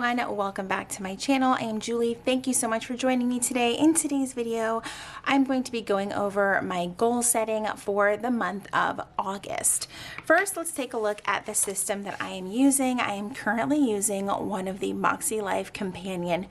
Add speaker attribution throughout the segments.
Speaker 1: everyone, welcome back to my channel. I am Julie. Thank you so much for joining me today. In today's video, I'm going to be going over my goal setting for the month of August. First, let's take a look at the system that I am using. I am currently using one of the MakseLife companion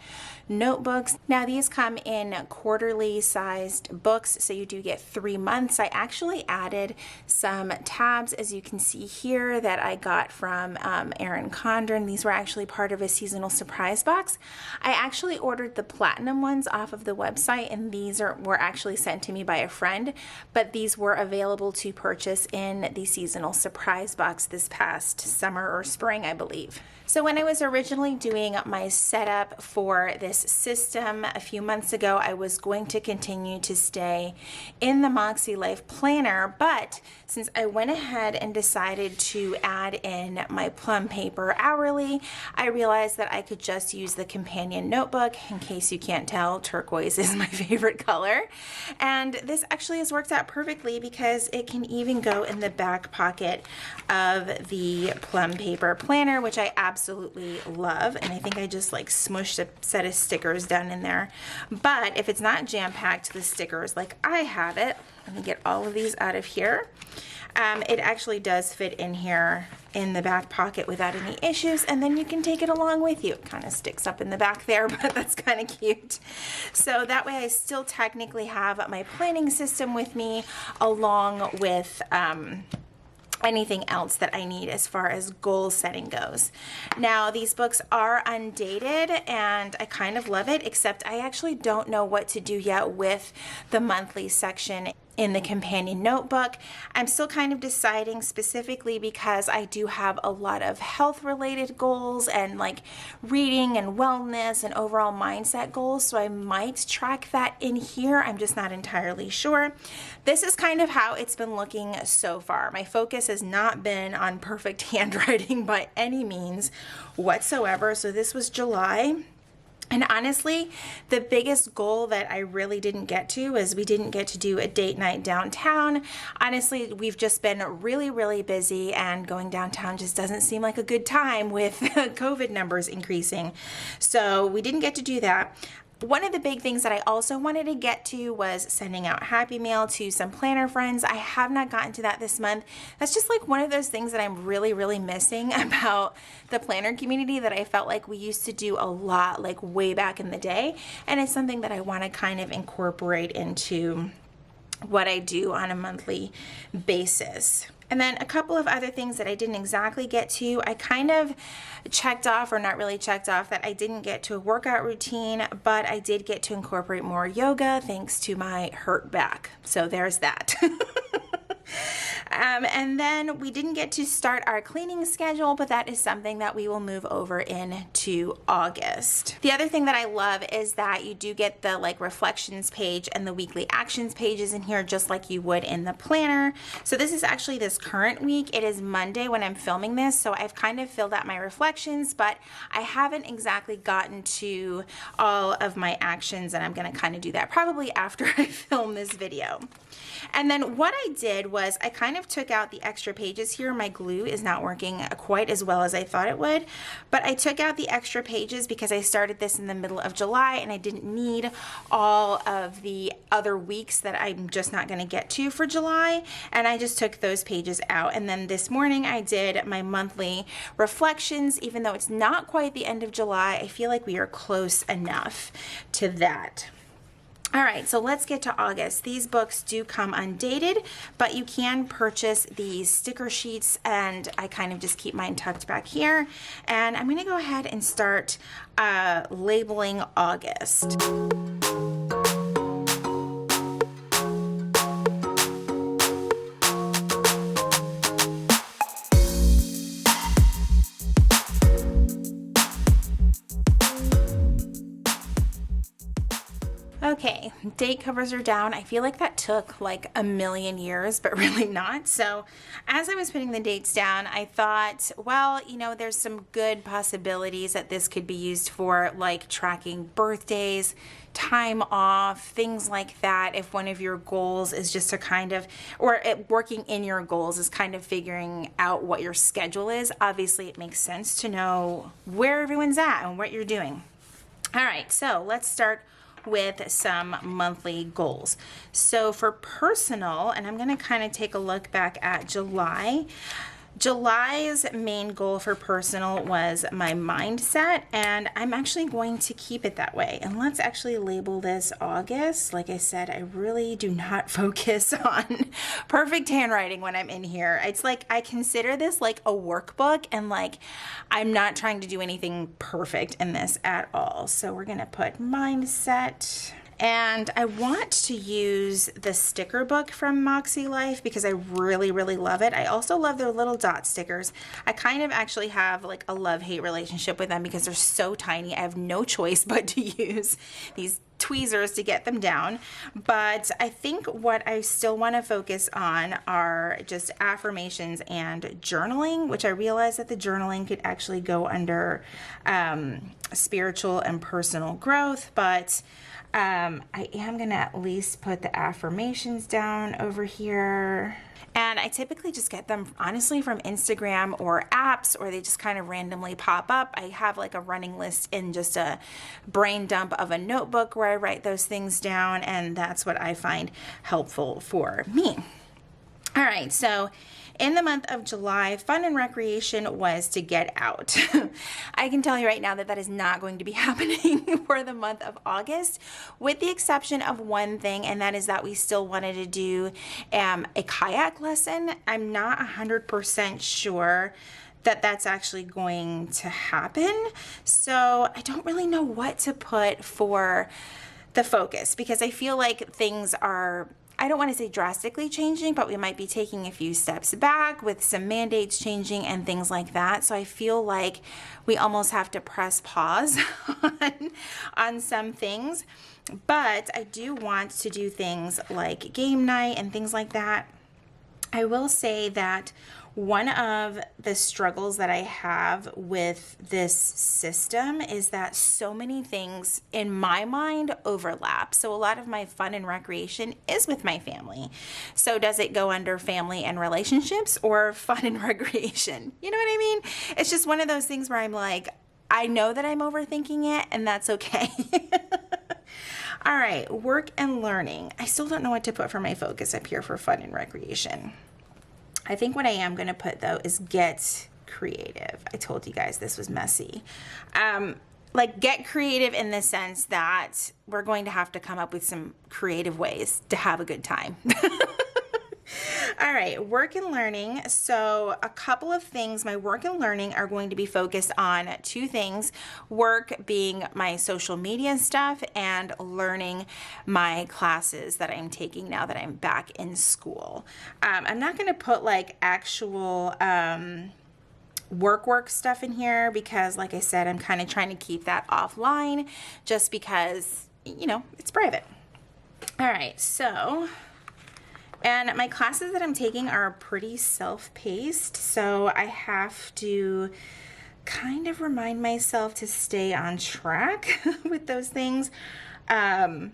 Speaker 1: notebooks. Now these come in quarterly sized books, so you do get 3 months. I actually added some tabs, as you can see here, that I got from Erin Condren. These were actually part of a seasonal surprise box. I actually ordered the platinum ones off of the website, and these were actually sent to me by a friend, but these were available to purchase in the seasonal surprise box this past summer or spring, I believe. So when I was originally doing my setup for this system a few months ago, I was going to continue to stay in the MakseLife planner, but since I went ahead and decided to add in my plum paper hourly, I realized that I could just use the companion notebook. In case you can't tell, turquoise is my favorite color. And this actually has worked out perfectly because it can even go in the back pocket of the plum paper planner, which I absolutely love. And I think I just like smushed a set of stickers down in there. But if it's not jam-packed to the stickers like I have it, let me get all of these out of here. It actually does fit in here in the back pocket without any issues, and then you can take it along with you. It kind of sticks up in the back there, but that's kind of cute. So that way I still technically have my planning system with me, along with anything else that I need as far as goal setting goes. Now these books are undated and I kind of love it, except I actually don't know what to do yet with the monthly section in the companion notebook. I'm still kind of deciding, specifically because I do have a lot of health related goals and like reading and wellness and overall mindset goals, so I might track that in here. I'm just not entirely sure. This is kind of how it's been looking so far. My focus has not been on perfect handwriting by any means whatsoever. So this was July. And honestly, the biggest goal that I really didn't get to is we didn't get to do a date night downtown. Honestly, we've just been really, really busy, and going downtown just doesn't seem like a good time with COVID numbers increasing. So we didn't get to do that. One of the big things that I also wanted to get to was sending out Happy Mail to some planner friends. I have not gotten to that this month. That's just like one of those things that I'm really, really missing about the planner community that I felt like we used to do a lot, like way back in the day. And it's something that I want to kind of incorporate into what I do on a monthly basis. And then a couple of other things that I didn't exactly get to. I kind of checked off, or not really checked off, that I didn't get to a workout routine, but I did get to incorporate more yoga thanks to my hurt back. So there's that. And then we didn't get to start our cleaning schedule, but that is something that we will move over into August. The other thing that I love is that you do get the like reflections page and the weekly actions pages in here, just like you would in the planner. So this is actually this current week. It is Monday when I'm filming this, so I've kind of filled out my reflections, but I haven't exactly gotten to all of my actions, and I'm going to kind of do that probably after I film this video. And then what I did was I kind of took out the extra pages here. My glue is not working quite as well as I thought it would, but I took out the extra pages because I started this in the middle of July and I didn't need all of the other weeks that I'm just not going to get to for July, and I just took those pages out. And then this morning I did my monthly reflections. Even though it's not quite the end of July, I feel like we are close enough to that. All right, so let's get to August. These books do come undated, but you can purchase these sticker sheets, and I kind of just keep mine tucked back here. And I'm gonna go ahead and start labeling August. Okay, date covers are down. I feel like that took like a million years, but really not. So as I was putting the dates down, I thought, well, you know, there's some good possibilities that this could be used for, like tracking birthdays, time off, things like that. If one of your goals is just to kind of, or working in your goals is kind of figuring out what your schedule is, obviously it makes sense to know where everyone's at and what you're doing. All right, so let's start with some monthly goals. So for personal, and I'm going to kind of take a look back at July. July's main goal for personal was my mindset, and I'm actually going to keep it that way. And let's actually label this August. Like I said, I really do not focus on perfect handwriting when I'm in here. It's like I consider this like a workbook, and like I'm not trying to do anything perfect in this at all. So we're going to put mindset. And I want to use the sticker book from MakseLife because I really, really love it. I also love their little dot stickers. I kind of actually have like a love-hate relationship with them because they're so tiny. I have no choice but to use these tweezers to get them down. But I think what I still want to focus on are just affirmations and journaling, which I realize that the journaling could actually go under spiritual and personal growth, but I am going to at least put the affirmations down over here. And I typically just get them honestly from Instagram or apps, or they just kind of randomly pop up. I have like a running list in just a brain dump of a notebook where I write those things down, and that's what I find helpful for me. All right, so in the month of July, fun and recreation was to get out. I can tell you right now that that is not going to be happening for the month of August, with the exception of one thing, and that is that we still wanted to do a kayak lesson. I'm not 100% sure that that's actually going to happen, so I don't really know what to put for the focus, because I feel like things are, I don't want to say drastically changing, but we might be taking a few steps back with some mandates changing and things like that. So I feel like we almost have to press pause on some things. But I do want to do things like game night and things like that. I will say that one of the struggles that I have with this system is that so many things in my mind overlap. So a lot of my fun and recreation is with my family. So does it go under family and relationships or fun and recreation? You know what I mean? It's just one of those things where I'm like, I know that I'm overthinking it, and that's okay. All right, work and learning. I still don't know what to put for my focus up here for fun and recreation. I think what I am going to put, though, is get creative. I told you guys this was messy. Like, get creative in the sense that we're going to have to come up with some creative ways to have a good time. All right, work and learning. So a couple of things, my work and learning are going to be focused on two things. Work being my social media stuff, and learning my classes that I'm taking now that I'm back in school. I'm not going to put like actual work stuff in here because, like I said, I'm kind of trying to keep that offline just because, you know, it's private. All right, so... And my classes that I'm taking are pretty self-paced, so I have to kind of remind myself to stay on track with those things. And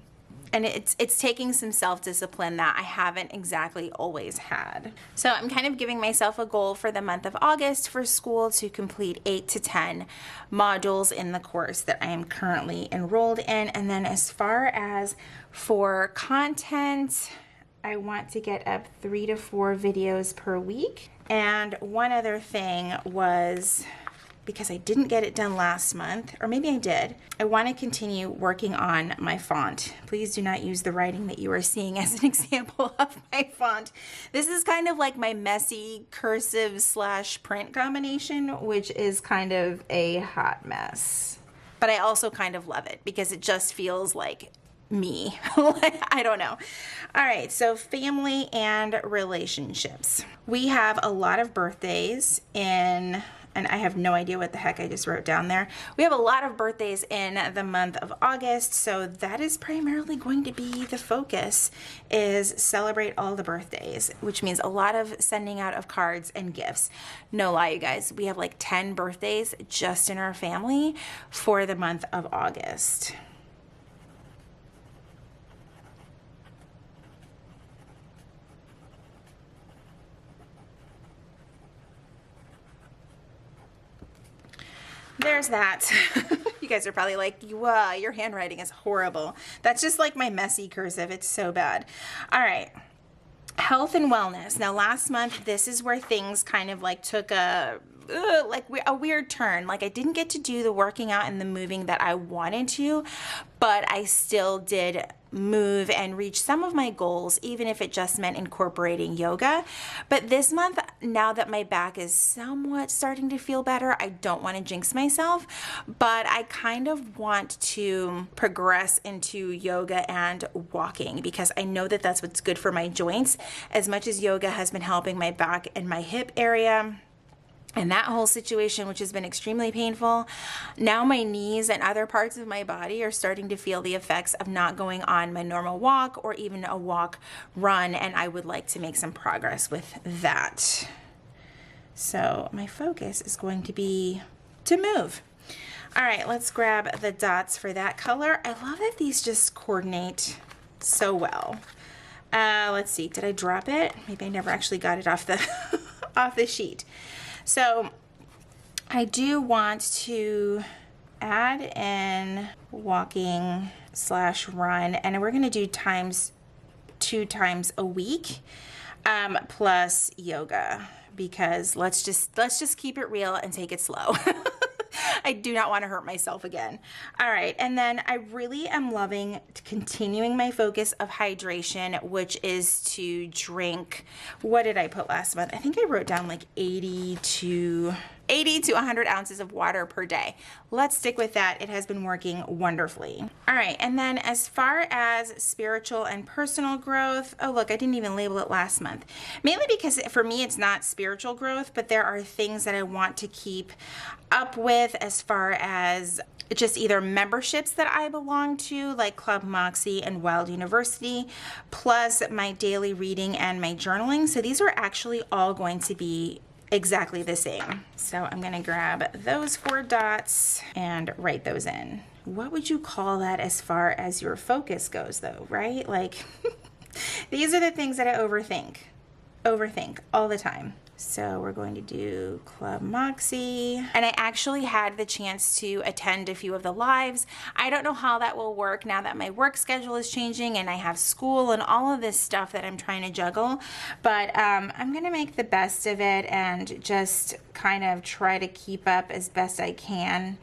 Speaker 1: it's taking some self-discipline that I haven't exactly always had. So I'm kind of giving myself a goal for the month of August for school to complete 8 to 10 modules in the course that I am currently enrolled in. And then as far as for content, I want to get up 3 to 4 videos per week. And one other thing was, because I didn't get it done last month, or maybe I did, I want to continue working on my font. Please do not use the writing that you are seeing as an example of my font. This is kind of like my messy cursive / print combination, which is kind of a hot mess. But I also kind of love it because it just feels like me. I don't know. All right, so family and relationships. We have a lot of birthdays in and I have no idea what the heck I just wrote down there. We have a lot of birthdays in the month of August, so that is primarily going to be the focus, is celebrate all the birthdays, which means a lot of sending out of cards and gifts. No lie, you guys, we have like 10 birthdays just in our family for the month of August. There's that. You guys are probably like, wow, your handwriting is horrible. That's just like my messy cursive. It's so bad. All right. Health and wellness. Now, last month, this is where things kind of like took a weird turn. Like, I didn't get to do the working out and the moving that I wanted to, but I still did move and reach some of my goals, even if it just meant incorporating yoga. But this month, now that my back is somewhat starting to feel better, I don't want to jinx myself, but I kind of want to progress into yoga and walking, because I know that that's what's good for my joints. As much as yoga has been helping my back and my hip area, and that whole situation, which has been extremely painful, now my knees and other parts of my body are starting to feel the effects of not going on my normal walk or even a walk run, and I would like to make some progress with that. So my focus is going to be to move. All right, let's grab the dots for that color. I love that these just coordinate so well. Let's see, did I drop it? Maybe I never actually got it off the off the sheet. So I do want to add in walking / run, and we're going to do 2 times a week, plus yoga, because let's just keep it real and take it slow. I do not want to hurt myself again. All right, and then I really am loving continuing my focus of hydration, which is to drink, what did I put last month? I think I wrote down like 80 to 100 ounces of water per day. Let's stick with that. It has been working wonderfully. All right, and then as far as spiritual and personal growth, oh look, I didn't even label it last month. Mainly because for me, it's not spiritual growth, but there are things that I want to keep up with as far as just either memberships that I belong to, like Club Moxie and Wild University, plus my daily reading and my journaling. So these are actually all going to be exactly the same. So I'm gonna grab those 4 dots and write those in. What would you call that as far as your focus goes though, right? Like these are the things that I overthink all the time. So we're going to do Club Moxie. And I actually had the chance to attend a few of the lives. I don't know how that will work now that my work schedule is changing and I have school and all of this stuff that I'm trying to juggle. But I'm going to make the best of it and just kind of try to keep up as best I can.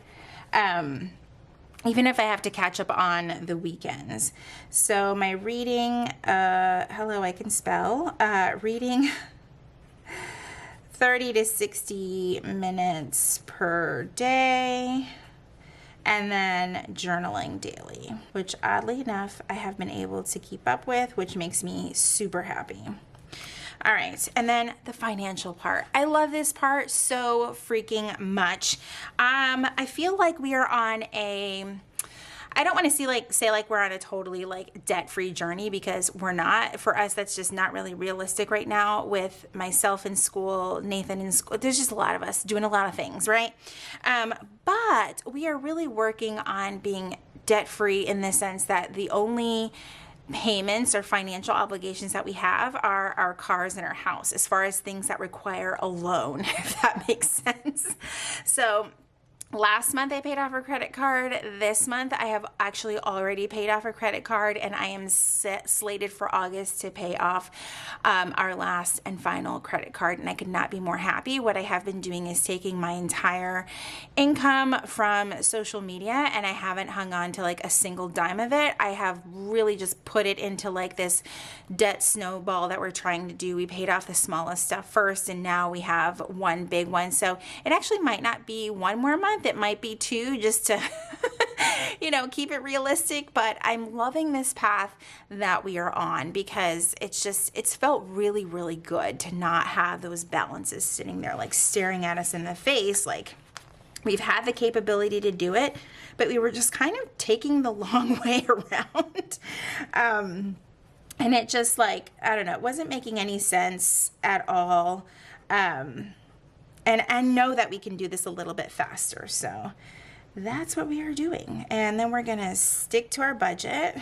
Speaker 1: Even if I have to catch up on the weekends. So my reading, hello, I can spell, reading 30 to 60 minutes per day, and then journaling daily, which oddly enough, I have been able to keep up with, which makes me super happy. All right, and then the financial part. I love this part so freaking much. I feel like we are on a, I don't want to say like we're on a totally like debt-free journey, because we're not. For us, that's just not really realistic right now, with myself in school, Nathan in school. There's just a lot of us doing a lot of things, right? But we are really working on being debt-free in the sense that the only payments or financial obligations that we have are our cars and our house, as far as things that require a loan, if that makes sense. So last month I paid off a credit card. This month I have actually already paid off a credit card, and I am slated for August to pay off our last and final credit card, and I could not be more happy. What I have been doing is taking my entire income from social media, and I haven't hung on to like a single dime of it. I have really just put it into like this debt snowball that we're trying to do. We paid off the smallest stuff first, and now we have one big one. So it actually might not be one more month. It might be 2, just to you know, keep it realistic, but I'm loving this path that we are on because it's felt really, really good to not have those balances sitting there like staring at us in the face. Like, we've had the capability to do it, but we were just kind of taking the long way around. And it just, like, I don't know, it wasn't making any sense at all. And I know that we can do this a little bit faster. So that's what we are doing. And then we're going to stick to our budget,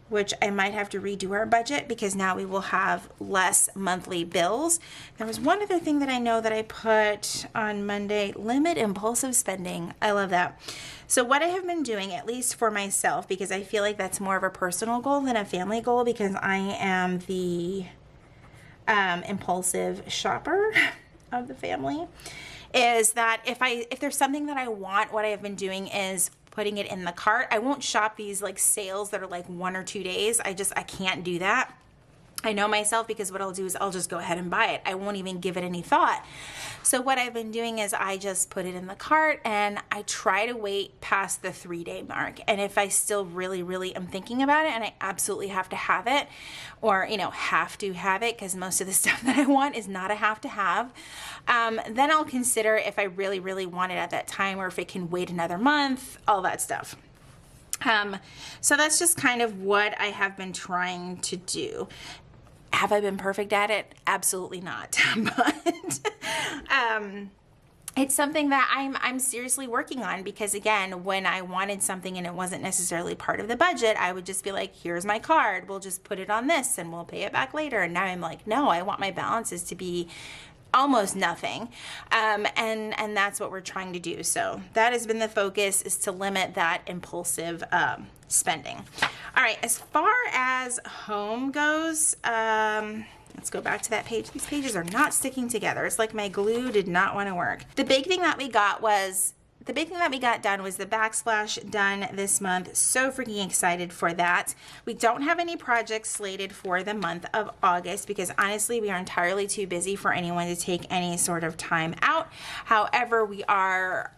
Speaker 1: which I might have to redo our budget because now we will have less monthly bills. There was one other thing that I know that I put on Monday: limit impulsive spending. I love that. So what I have been doing, at least for myself, because I feel like that's more of a personal goal than a family goal, because I am the impulsive shopper of the family, is that if there's something that I want, what I have been doing is putting it in the cart. I won't shop these like sales that are like 1 or 2 days. I can't do that. I know myself, because what I'll do is I'll just go ahead and buy it. I won't even give it any thought. So what I've been doing is I just put it in the cart and I try to wait past the 3-day mark. And if I still really, really am thinking about it and I absolutely have to have it, or, you know, have to have it, because most of the stuff that I want is not a have to have, then I'll consider if I really, really want it at that time, or if it can wait another month, all that stuff. So that's just kind of what I have been trying to do. Have I been perfect at it? Absolutely not. But it's something that I'm seriously working on, because again, when I wanted something and it wasn't necessarily part of the budget, I would just be like, here's my card, we'll just put it on this and we'll pay it back later. And now I'm like, no, I want my balances to be almost nothing. And that's what we're trying to do. So that has been the focus, is to limit that impulsive spending. All right, as far as home goes, let's go back to that page. These pages are not sticking together. It's like my glue did not want to work. The big thing that we got done was the backsplash done this month. So freaking excited for that. We don't have any projects slated for the month of August because honestly, we are entirely too busy for anyone to take any sort of time out. However, we are,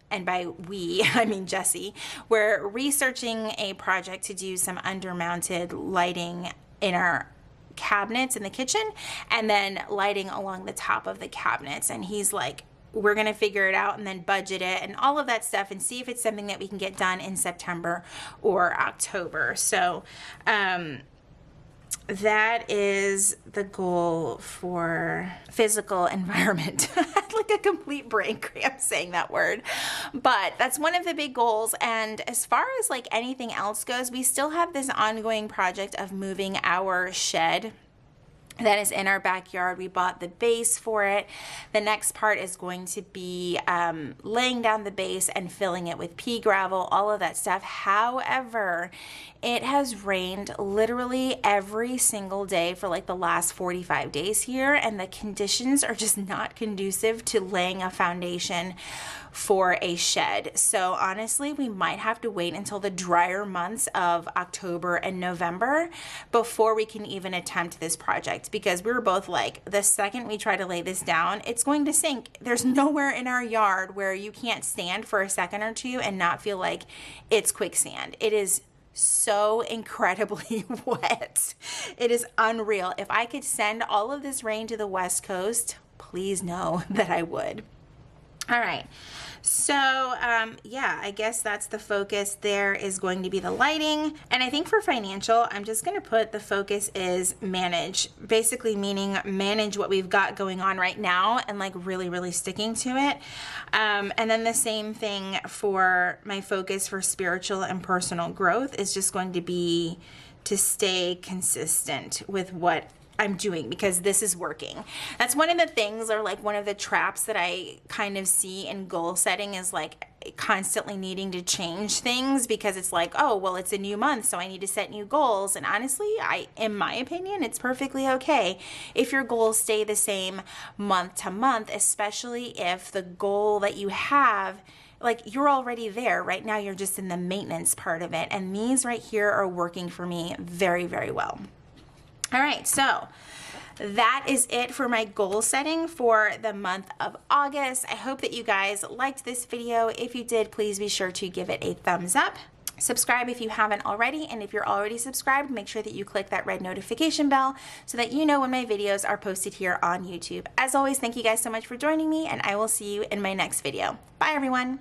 Speaker 1: and by we, I mean Jessie, we're researching a project to do some undermounted lighting in our cabinets in the kitchen, and then lighting along the top of the cabinets. And he's like, we're going to figure it out and then budget it and all of that stuff and see if it's something that we can get done in September or October. So that is the goal for physical environment. Like a complete brain cramp saying that word. But that's one of the big goals. And as far as like anything else goes, we still have this ongoing project of moving our shed that is in our backyard. We bought the base for it. The next part is going to be laying down the base and filling it with pea gravel, all of that stuff. However, it has rained literally every single day for like the last 45 days here, and the conditions are just not conducive to laying a foundation for a shed. So honestly, we might have to wait until the drier months of October and November before we can even attempt this project, because we were both like, the second we try to lay this down, it's going to sink. There's nowhere in our yard where you can't stand for a second or two and not feel like it's quicksand. It is so incredibly wet. It is unreal. If I could send all of this rain to the West Coast, please know that I would. All right, so yeah, I guess that's the focus. There is going to be the lighting, and I think for financial, I'm just going to put the focus is manage, basically meaning manage what we've got going on right now and like really, really sticking to it. And then the same thing for my focus for spiritual and personal growth is just going to be to stay consistent with what I'm doing, because this is working. That's one of the things, or like one of the traps that I kind of see in goal setting, is like constantly needing to change things, because it's like, oh, well, it's a new month, so I need to set new goals. And honestly, in my opinion, it's perfectly okay if your goals stay the same month to month, especially if the goal that you have, like, you're already there. Right now, you're just in the maintenance part of it. And these right here are working for me very, very well. All right, so that is it for my goal setting for the month of August. I hope that you guys liked this video. If you did, please be sure to give it a thumbs up. Subscribe if you haven't already, and if you're already subscribed, make sure that you click that red notification bell so that you know when my videos are posted here on YouTube. As always, thank you guys so much for joining me, and I will see you in my next video. Bye, everyone.